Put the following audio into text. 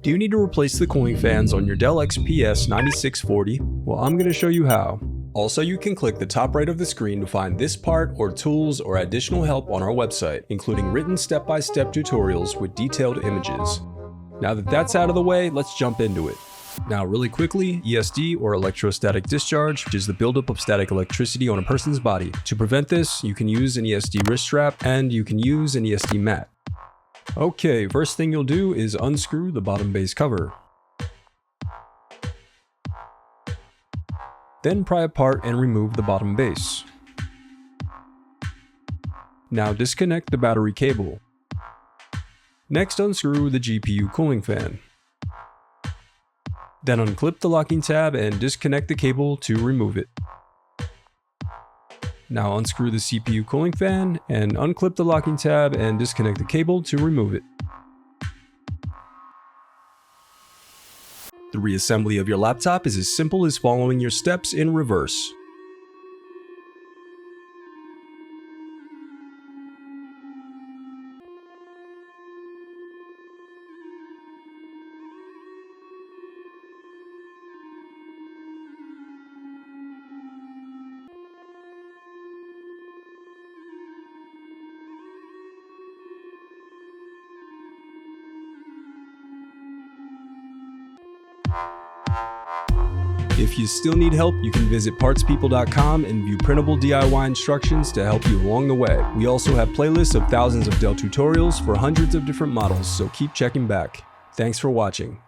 Do you need to replace the cooling fans on your Dell XPS 9640? Well, I'm going to show you how. Also, you can click the top right of the screen to find this part or tools or additional help on our website, including written step-by-step tutorials with detailed images. Now that that's out of the way, let's jump into it. Now really quickly, ESD or electrostatic discharge, which is the buildup of static electricity on a person's body. To prevent this, you can use an ESD wrist strap and you can use an ESD mat. Okay, first thing you'll do is unscrew the bottom base cover. Then pry apart and remove the bottom base. Now disconnect the battery cable. Next, unscrew the GPU cooling fan. Then unclip the locking tab and disconnect the cable to remove it. Now unscrew the CPU cooling fan and unclip the locking tab and disconnect the cable to remove it. The reassembly of your laptop is as simple as following your steps in reverse. If you still need help, you can visit partspeople.com and view printable DIY instructions to help you along the way. We also have playlists of thousands of Dell tutorials for hundreds of different models, so keep checking back. Thanks for watching.